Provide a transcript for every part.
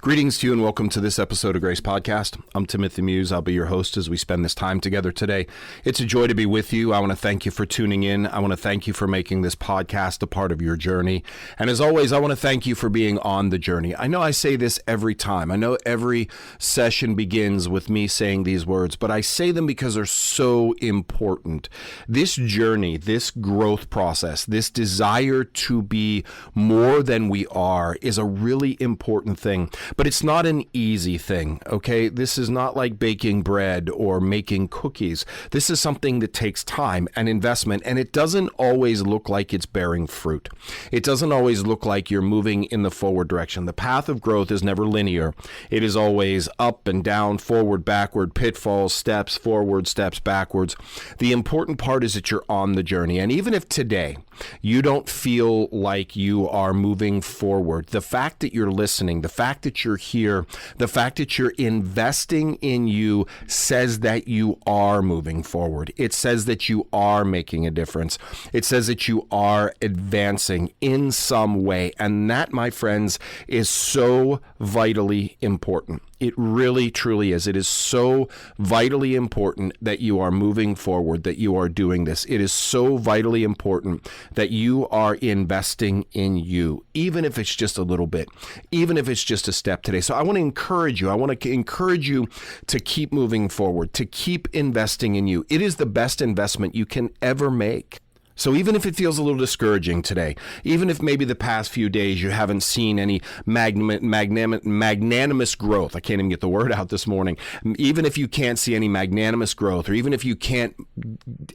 Greetings to you and welcome to this episode of Grace Podcast. I'm Timothy Muse. I'll be your host as we spend this time together today. It's a joy to be with you. I want to thank you for tuning in. I want to thank you for making this podcast a part of your journey. And as always, I want to thank you for being on the journey. I know I say this every time. I know every session begins with me saying these words, but I say them because they're so important. This journey, this growth process, this desire to be more than we are is a really important thing. But it's not an easy thing, okay? This is not like baking bread or making cookies. This is something that takes time and investment, and it doesn't always look like it's bearing fruit. It doesn't always look like you're moving in the forward direction. The path of growth is never linear. It is always up and down, forward, backward, pitfalls, steps forward, steps backwards. The important part is that you're on the journey. And even if today you don't feel like you are moving forward, the fact that you're listening, the fact that you're here, the fact that you're investing in you says that you are moving forward. It says that you are making a difference. It says that you are advancing in some way. And that, my friends, is so vitally important. It really, truly is. It is so vitally important that you are moving forward, that you are doing this. It is so vitally important that you are investing in you, even if it's just a little bit, even if it's just a step today. So I want to encourage you. I want to encourage you to keep moving forward, to keep investing in you. It is the best investment you can ever make. So even if it feels a little discouraging today, even if maybe the past few days you haven't seen any magnanimous growth, I can't even get the word out this morning, even if you can't see any magnanimous growth, or even if you can't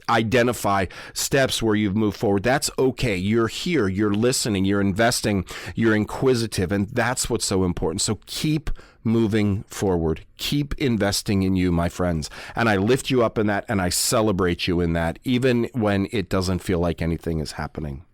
identify steps where you've moved forward, that's okay. You're here, you're listening, you're investing, you're inquisitive, and that's what's so important. So keep moving forward. Keep investing in you, my friends. And I lift you up in that, and I celebrate you in that, even when it doesn't feel like anything is happening.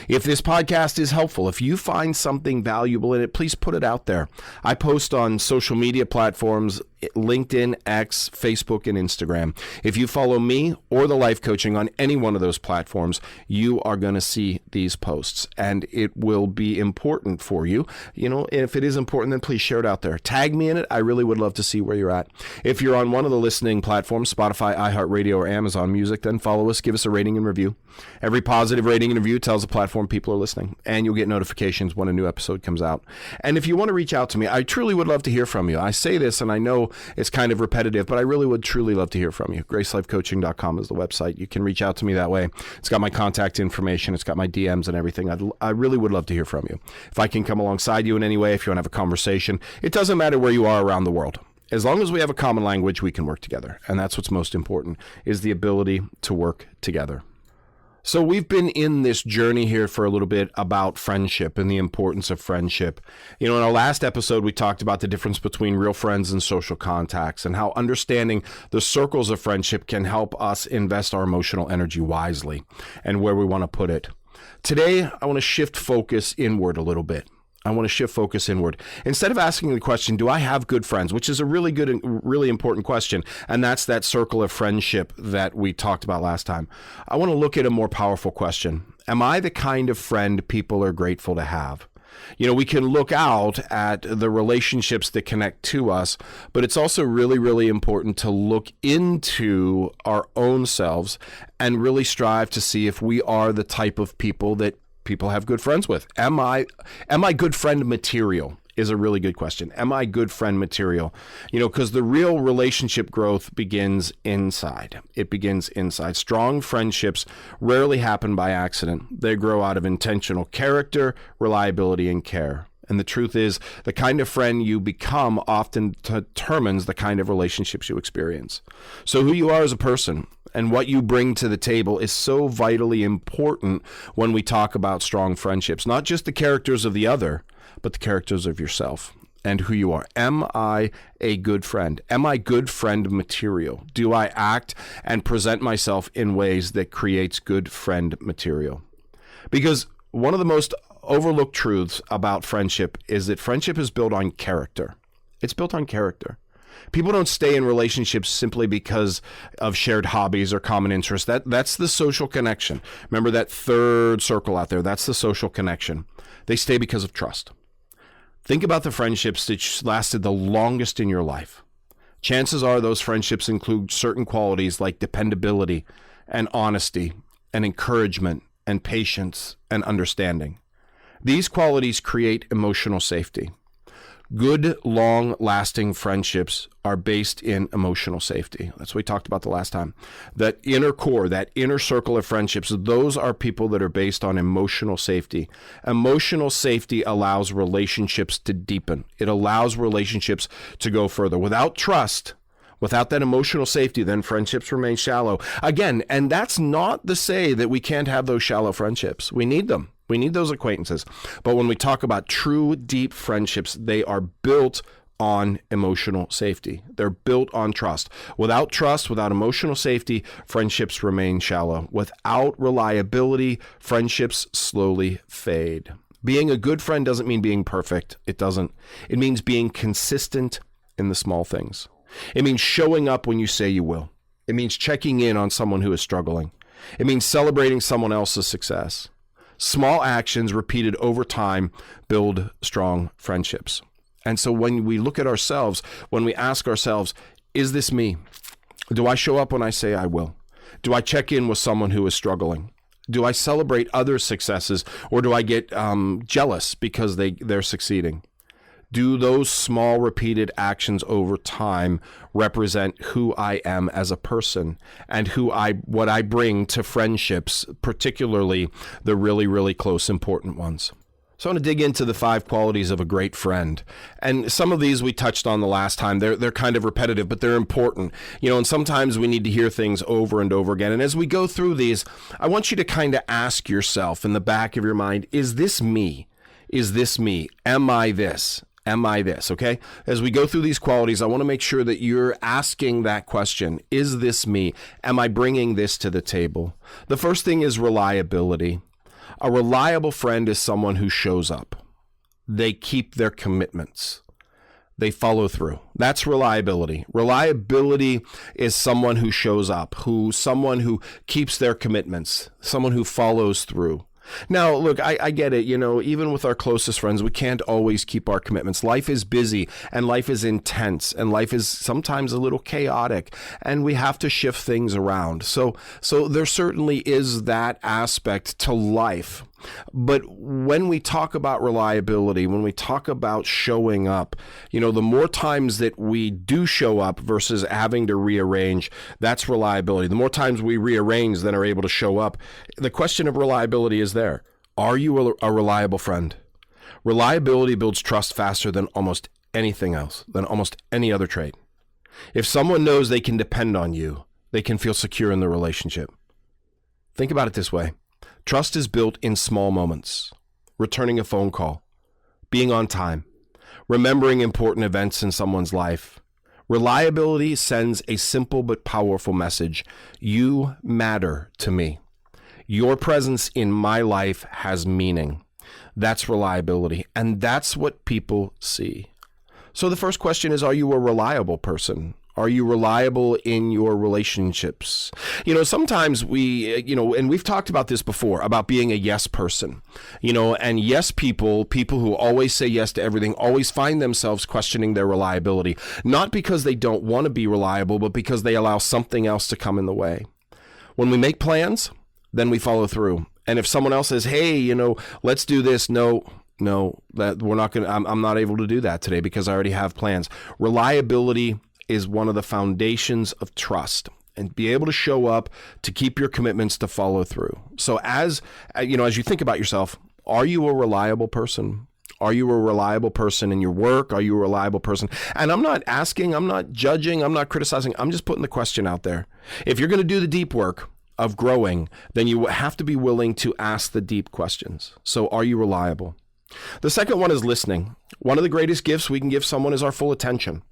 If this podcast is helpful, if you find something valuable in it, please put it out there. I post on social media platforms, LinkedIn, X, Facebook, and Instagram. If you follow me or the life coaching on any one of those platforms, you are going to see these posts, and it will be important for you. You know, if it is important, then please share it out there. Tag me in it. I really would love to see where you're at. If you're on one of the listening platforms, Spotify, iHeartRadio, or Amazon Music, then follow us, give us a rating and review. Every positive rating and review tells the platform people are listening, and you'll get notifications when a new episode comes out. And if you want to reach out to me, I truly would love to hear from you. I say this, and I know it's kind of repetitive, but I really would truly love to hear from you. GraceLifeCoaching.com is the website. You can reach out to me that way. It's got my contact information. It's got my DMs and everything. I really would love to hear from you. If I can come alongside you in any way, if you want to have a conversation, it doesn't matter where you are around the world. As long as we have a common language, we can work together. And that's what's most important, is the ability to work together. So we've been in this journey here for a little bit about friendship and the importance of friendship. You know, in our last episode, we talked about the difference between real friends and social contacts, and how understanding the circles of friendship can help us invest our emotional energy wisely and where we want to put it. Today, I want to shift focus inward a little bit. I want to shift focus inward. Instead of asking the question, do I have good friends? Which is a really good and really important question. And that's that circle of friendship that we talked about last time. I want to look at a more powerful question. Am I the kind of friend people are grateful to have? You know, we can look out at the relationships that connect to us, but it's also really, really important to look into our own selves and really strive to see if we are the type of people that people have good friends with. Am I good friend material is a really good question. Am I good friend material? You know, because the real relationship growth begins inside. It begins inside. Strong friendships rarely happen by accident. They grow out of intentional character, reliability, and care. And the truth is, the kind of friend you become often determines the kind of relationships you experience. So who you are as a person and what you bring to the table is so vitally important when we talk about strong friendships. Not just the characters of the other, but the characters of yourself and who you are. Am I a good friend? Am I good friend material? Do I act and present myself in ways that creates good friend material? Because one of the most overlooked truths about friendship is that friendship is built on character. It's built on character. People don't stay in relationships simply because of shared hobbies or common interests. That's the social connection. Remember that third circle out there? That's the social connection. They stay because of trust. Think about the friendships that lasted the longest in your life. Chances are those friendships include certain qualities like dependability and honesty and encouragement and patience and understanding. These qualities create emotional safety. Good, long-lasting friendships are based in emotional safety. That's what we talked about the last time. That inner core, that inner circle of friendships, those are people that are based on emotional safety. Emotional safety allows relationships to deepen. It allows relationships to go further. Without trust, without that emotional safety, then friendships remain shallow. Again, and that's not to say that we can't have those shallow friendships. We need them. We need those acquaintances. But when we talk about true, deep friendships, they are built on emotional safety. They're built on trust. Without trust, without emotional safety, friendships remain shallow. Without reliability, friendships slowly fade. Being a good friend doesn't mean being perfect. It doesn't. It means being consistent in the small things. It means showing up when you say you will. It means checking in on someone who is struggling. It means celebrating someone else's success. Small actions repeated over time build strong friendships. And so when we look at ourselves, when we ask ourselves, is this me? Do I show up when I say I will? Do I check in with someone who is struggling? Do I celebrate others' successes, or do I get jealous because they're succeeding? Do those small repeated actions over time represent who I am as a person and what I bring to friendships, particularly the really, really close, important ones? So I want to dig into the 5 qualities of a great friend. And some of these we touched on the last time. They're kind of repetitive, but they're important. And sometimes we need to hear things over and over again. And as we go through these, I want you to kind of ask yourself in the back of your mind, is this me? Is this me? Am I this? Am I this? Okay. As we go through these qualities, I want to make sure that you're asking that question. Is this me? Am I bringing this to the table? The first thing is reliability. A reliable friend is someone who shows up. They keep their commitments. They follow through. That's reliability. Reliability is someone who shows up, someone who keeps their commitments, someone who follows through. Now, look, I get it. Even with our closest friends, we can't always keep our commitments. Life is busy and life is intense and life is sometimes a little chaotic and we have to shift things around. So there certainly is that aspect to life. But when we talk about reliability, when we talk about showing up, the more times that we do show up versus having to rearrange, that's reliability. The more times we rearrange than are able to show up, the question of reliability is there. Are you a reliable friend? Reliability builds trust faster than almost anything else, than almost any other trait. If someone knows they can depend on you, they can feel secure in the relationship. Think about it this way. Trust is built in small moments. Returning a phone call, being on time, remembering important events in someone's life. Reliability sends a simple but powerful message. You matter to me. Your presence in my life has meaning. That's reliability, and that's what people see. So the first question is, are you a reliable person? Are you reliable in your relationships? Sometimes and we've talked about this before, about being a yes person, and yes people who always say yes to everything, always find themselves questioning their reliability, not because they don't want to be reliable, but because they allow something else to come in the way. When we make plans, then we follow through. And if someone else says, hey, let's do this, no, that we're not going to, I'm not able to do that today because I already have plans. Reliability is one of the foundations of trust, and be able to show up, to keep your commitments, to follow through. So as you think about yourself, are you a reliable person? Are you a reliable person in your work? Are you a reliable person? And I'm not asking, I'm not judging, I'm not criticizing. I'm just putting the question out there. If you're going to do the deep work of growing, then you have to be willing to ask the deep questions. So are you reliable? The second one is listening. One of the greatest gifts we can give someone is our full attention.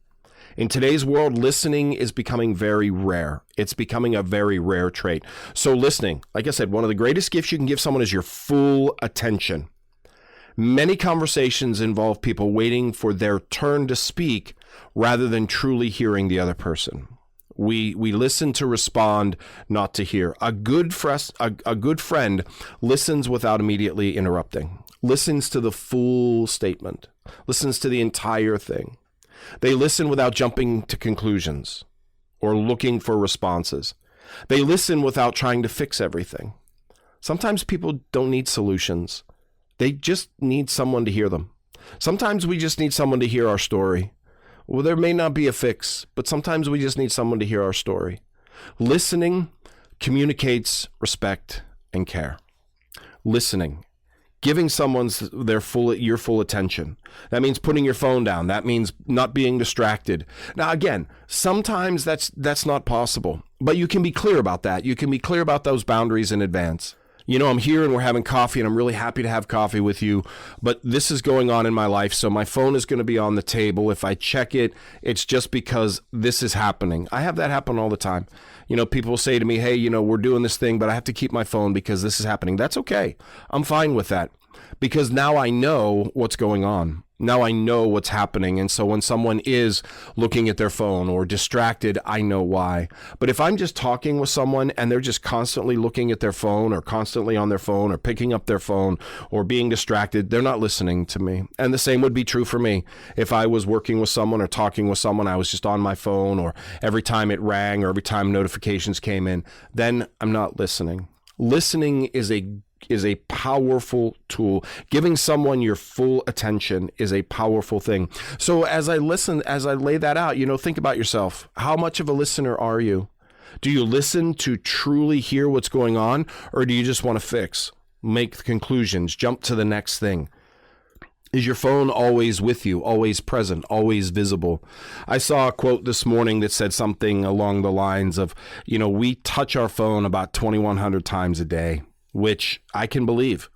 In today's world, listening is becoming very rare. It's becoming a very rare trait. So listening, like I said, one of the greatest gifts you can give someone is your full attention. Many conversations involve people waiting for their turn to speak rather than truly hearing the other person. We listen to respond, not to hear. A good friend listens without immediately interrupting, listens to the full statement. listens to the entire thing. They listen without jumping to conclusions or looking for responses. They listen without trying to fix everything. Sometimes people don't need solutions. They just need someone to hear them. Sometimes we just need someone to hear our story. Well, there may not be a fix, but sometimes we just need someone to hear our story. Listening communicates respect and care. Listening, giving someone your full attention. That means putting your phone down. That means not being distracted. Now, again, sometimes that's not possible, but you can be clear about that. You can be clear about those boundaries in advance. You know, I'm here and we're having coffee and I'm really happy to have coffee with you, but this is going on in my life, so my phone is going to be on the table. If I check it, it's just because this is happening. I have that happen all the time. You know, people say to me, hey, you know, we're doing this thing, but I have to keep my phone because this is happening. That's okay. I'm fine with that because now I know what's going on. Now I know what's happening. And so when someone is looking at their phone or distracted, I know why. But if I'm just talking with someone and they're just constantly looking at their phone or constantly on their phone or picking up their phone or being distracted, they're not listening to me. And the same would be true for me. If I was working with someone or talking with someone, I was just on my phone, or every time it rang or every time notifications came in, then I'm not listening. Listening is a powerful tool. Giving someone your full attention is a powerful thing. So as I lay that out, you know, think about yourself. How much of a listener are you? Do you listen to truly hear what's going on, or do you just want to fix, make conclusions, jump to the next thing? Is your phone always with you, always present, always visible? I saw a quote this morning that said something along the lines of, you know, we touch our phone about 2,100 times a day, which I can believe.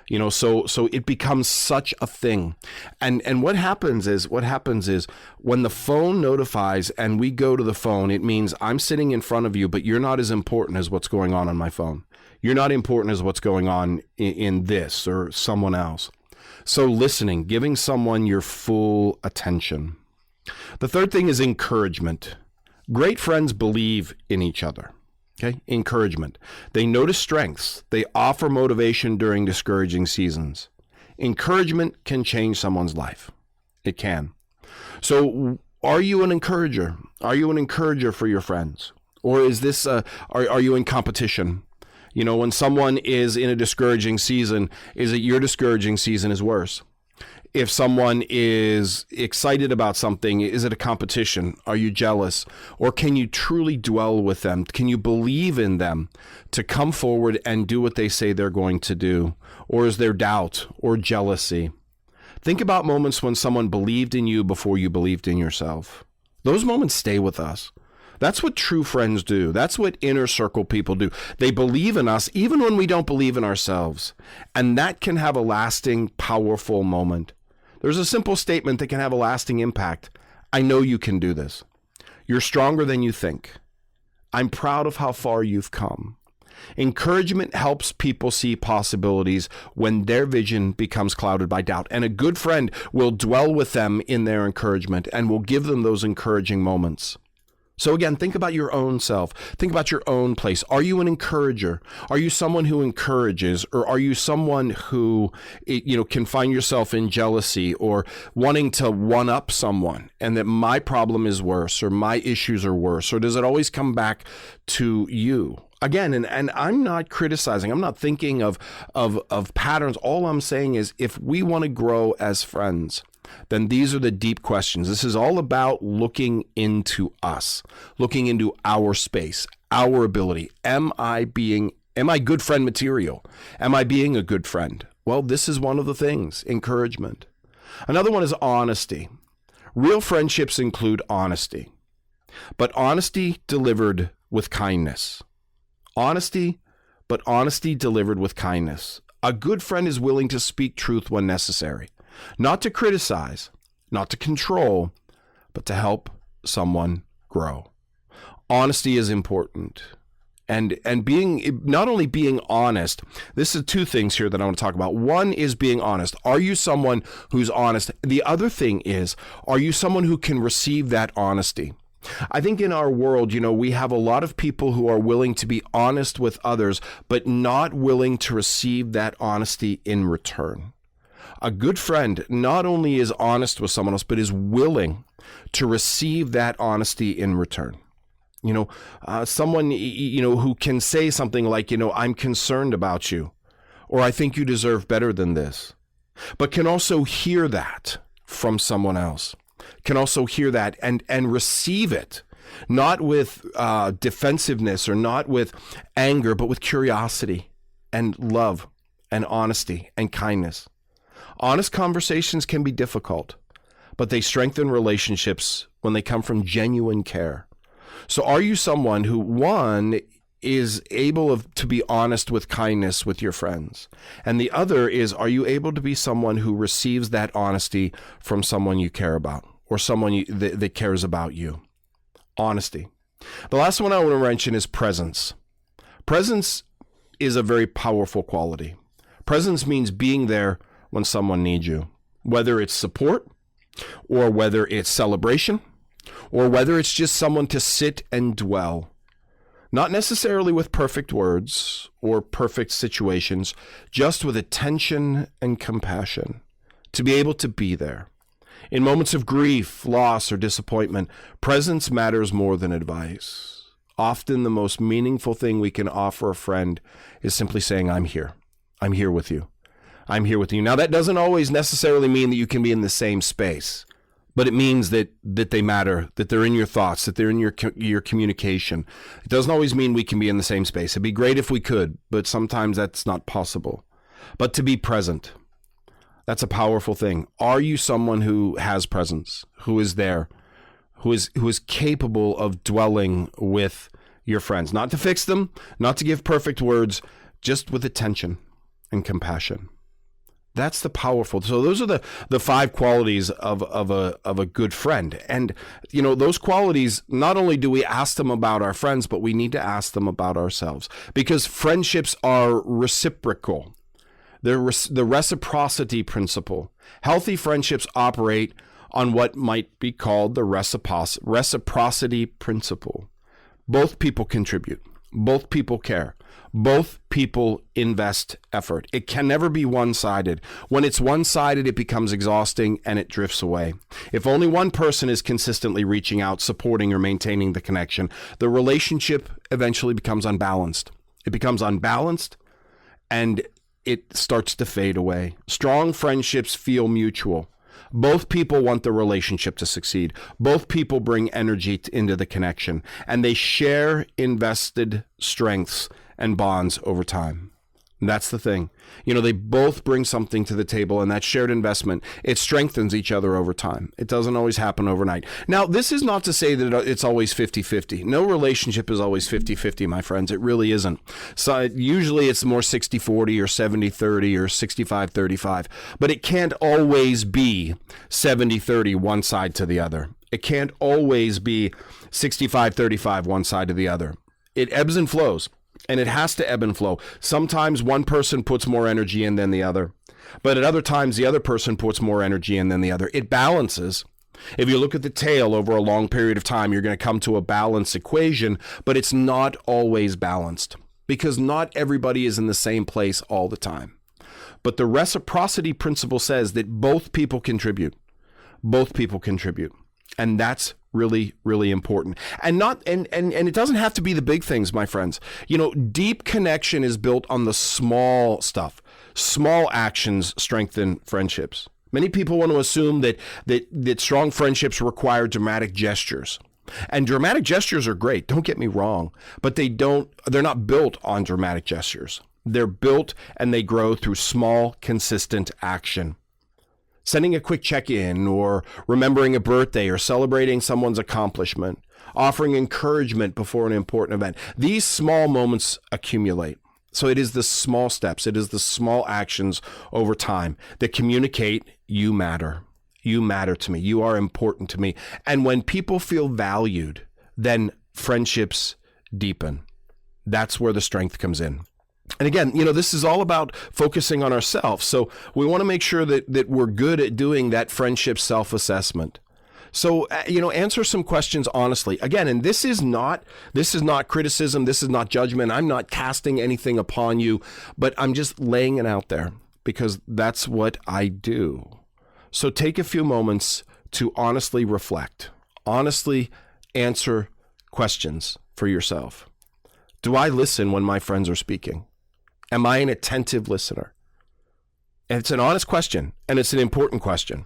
You know, so it becomes such a thing. And what happens is when the phone notifies and we go to the phone, it means I'm sitting in front of you, but you're not as important as what's going on my phone. You're not important as what's going on in this or someone else. So listening, giving someone your full attention. The third thing is encouragement. Great friends believe in each other. Okay, encouragement. They notice strengths. They offer motivation during discouraging seasons. Encouragement can change someone's life. It can. So are you an encourager? Are you an encourager for your friends? Or is this, are you in competition? You know, when someone is in a discouraging season, is it your discouraging season is worse? If someone is excited about something, is it a competition? Are you jealous? Or can you truly dwell with them? Can you believe in them to come forward and do what they say they're going to do? Or is there doubt or jealousy? Think about moments when someone believed in you before you believed in yourself. Those moments stay with us. That's what true friends do. That's what inner circle people do. They believe in us even when we don't believe in ourselves. And that can have a lasting, powerful moment. There's a simple statement that can have a lasting impact. I know you can do this. You're stronger than you think. I'm proud of how far you've come. Encouragement helps people see possibilities when their vision becomes clouded by doubt. And a good friend will dwell with them in their encouragement and will give them those encouraging moments. So again, think about your own self. Think about your own place. Are you an encourager? Are you someone who encourages? Or are you someone who, you know, can find yourself in jealousy or wanting to one-up someone and that my problem is worse or my issues are worse? Or does it always come back to you? Again, and I'm not criticizing. I'm not thinking of patterns. All I'm saying is if we want to grow as friends, then these are the deep questions. This is all about looking into us, looking into our space, our ability. Am I good friend material? Am I being a good friend? Well, this is one of the things, encouragement. Another one is honesty. Real friendships include honesty, but honesty delivered with kindness. Honesty, but honesty delivered with kindness. A good friend is willing to speak truth when necessary. Not to criticize, not to control, but to help someone grow. Honesty is important. And being, not only being honest, this is two things here that I want to talk about. One is being honest. Are you someone who's honest? The other thing is, are you someone who can receive that honesty? I think in our world, you know, we have a lot of people who are willing to be honest with others, but not willing to receive that honesty in return. A good friend not only is honest with someone else, but is willing to receive that honesty in return. Someone, who can say something like, I'm concerned about you, or I think you deserve better than this, but can also hear that from someone else, can also hear that and receive it, not with defensiveness or not with anger, but with curiosity and love and honesty and kindness. Honest conversations can be difficult, but they strengthen relationships when they come from genuine care. So are you someone who, one, is able to be honest with kindness with your friends? And the other is, are you able to be someone who receives that honesty from someone you care about or someone that cares about you? Honesty. The last one I want to mention is presence. Presence is a very powerful quality. Presence means being there when someone needs you, whether it's support or whether it's celebration or whether it's just someone to sit and dwell. Not necessarily with perfect words or perfect situations, just with attention and compassion, to be able to be there. In moments of grief, loss, or disappointment, presence matters more than advice. Often the most meaningful thing we can offer a friend is simply saying, I'm here. I'm here with you. I'm here with you. Now, that doesn't always necessarily mean that you can be in the same space, but it means that they matter, that they're in your thoughts, that they're in your communication. It doesn't always mean we can be in the same space. It'd be great if we could, but sometimes that's not possible. But to be present, that's a powerful thing. Are you someone who has presence, who is there, who is capable of dwelling with your friends? Not to fix them, not to give perfect words, just with attention and compassion. That's the powerful. So those are the 5 qualities of a good friend. And, those qualities, not only do we ask them about our friends, but we need to ask them about ourselves, because friendships are reciprocal. They're the reciprocity principle. Healthy friendships operate on what might be called the reciprocity principle. Both people contribute. Both people care. Both people invest effort. It can never be one-sided. When it's one-sided, it becomes exhausting and it drifts away. If only one person is consistently reaching out, supporting, or maintaining the connection, the relationship eventually becomes unbalanced. It becomes unbalanced and it starts to fade away. Strong friendships feel mutual. Both people want the relationship to succeed. Both people bring energy into the connection, and they share invested strengths and bonds over time. And that's the thing. They both bring something to the table, and that shared investment, it strengthens each other over time. It doesn't always happen overnight. Now, this is not to say that it's always 50-50. No relationship is always 50-50, my friends. It really isn't. So usually it's more 60-40 or 70-30 or 65-35, but it can't always be 70-30 one side to the other. It can't always be 65-35 one side to the other. It ebbs and flows. And it has to ebb and flow. Sometimes one person puts more energy in than the other. But at other times, the other person puts more energy in than the other. It balances. If you look at the tail over a long period of time, you're going to come to a balanced equation, but it's not always balanced because not everybody is in the same place all the time. But the reciprocity principle says that both people contribute. Both people contribute. And that's really, really important. And it doesn't have to be the big things, my friends. Deep connection is built on the small stuff. Small actions strengthen friendships. Many people want to assume that strong friendships require dramatic gestures. And dramatic gestures are great, don't get me wrong, but they're not built on dramatic gestures. They're built and they grow through small, consistent action. Sending a quick check-in or remembering a birthday or celebrating someone's accomplishment, offering encouragement before an important event. These small moments accumulate. So it is the small steps, it is the small actions over time that communicate, you matter. You matter to me. You are important to me. And when people feel valued, then friendships deepen. That's where the strength comes in. And again, this is all about focusing on ourselves. So we want to make sure that we're good at doing that friendship self-assessment. So, answer some questions honestly. Again, and this is not criticism. This is not judgment. I'm not casting anything upon you, but I'm just laying it out there because that's what I do. So take a few moments to honestly reflect, honestly answer questions for yourself. Do I listen when my friends are speaking? Am I an attentive listener? And it's an honest question, and it's an important question.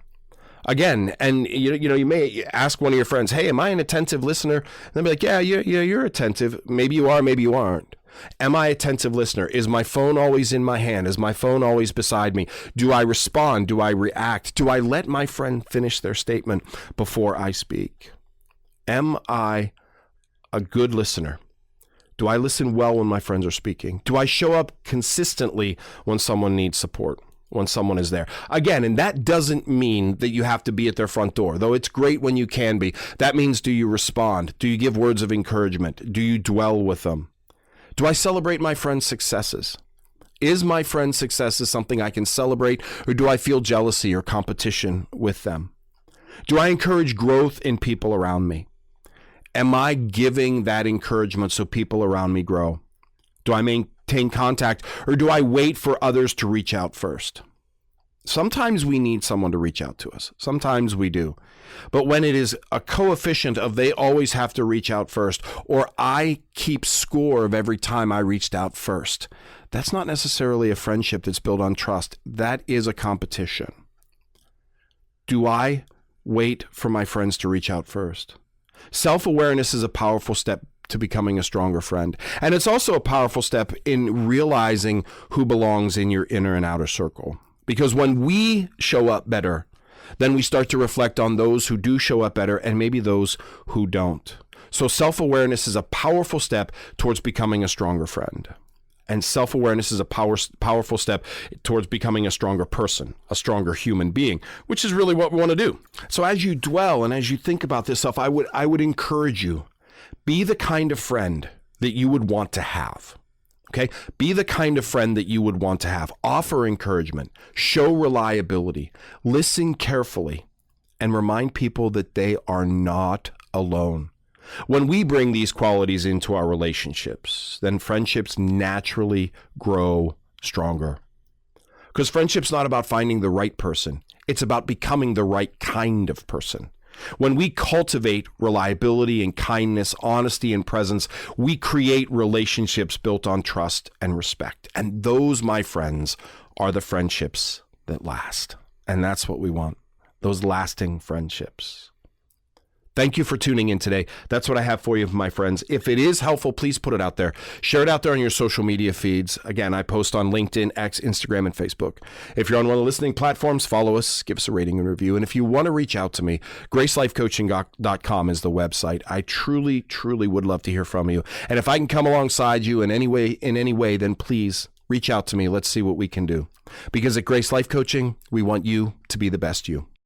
Again, and you may ask one of your friends, hey, am I an attentive listener? And they'll be like, yeah, you're attentive. Maybe you are, maybe you aren't. Am I an attentive listener? Is my phone always in my hand? Is my phone always beside me? Do I respond? Do I react? Do I let my friend finish their statement before I speak? Am I a good listener? Do I listen well when my friends are speaking? Do I show up consistently when someone needs support, when someone is there? Again, and that doesn't mean that you have to be at their front door, though it's great when you can be. That means, do you respond? Do you give words of encouragement? Do you dwell with them? Do I celebrate my friend's successes? Is my friend's successes something I can celebrate, or do I feel jealousy or competition with them? Do I encourage growth in people around me? Am I giving that encouragement so people around me grow? Do I maintain contact, or do I wait for others to reach out first? Sometimes we need someone to reach out to us. Sometimes we do. But when it is a coefficient of they always have to reach out first, or I keep score of every time I reached out first, that's not necessarily a friendship that's built on trust. That is a competition. Do I wait for my friends to reach out first? Self-awareness is a powerful step to becoming a stronger friend. And it's also a powerful step in realizing who belongs in your inner and outer circle. Because when we show up better, then we start to reflect on those who do show up better and maybe those who don't. So self-awareness is a powerful step towards becoming a stronger friend. And self-awareness is a powerful step towards becoming a stronger person, a stronger human being, which is really what we want to do. So as you dwell and as you think about this stuff, I would encourage you, be the kind of friend that you would want to have. Okay? Be the kind of friend that you would want to have. Offer encouragement, show reliability, listen carefully, and remind people that they are not alone. When we bring these qualities into our relationships, then friendships naturally grow stronger. Because friendship's not about finding the right person. It's about becoming the right kind of person. When we cultivate reliability and kindness, honesty and presence, we create relationships built on trust and respect. And those, my friends, are the friendships that last. And that's what we want, those lasting friendships. Thank you for tuning in today. That's what I have for you, my friends. If it is helpful, please put it out there. Share it out there on your social media feeds. Again, I post on LinkedIn, X, Instagram, and Facebook. If you're on one of the listening platforms, follow us, give us a rating and review. And if you want to reach out to me, GraceLifeCoaching.com is the website. I truly, truly would love to hear from you. And if I can come alongside you in any way, then please reach out to me. Let's see what we can do. Because at Grace Life Coaching, we want you to be the best you.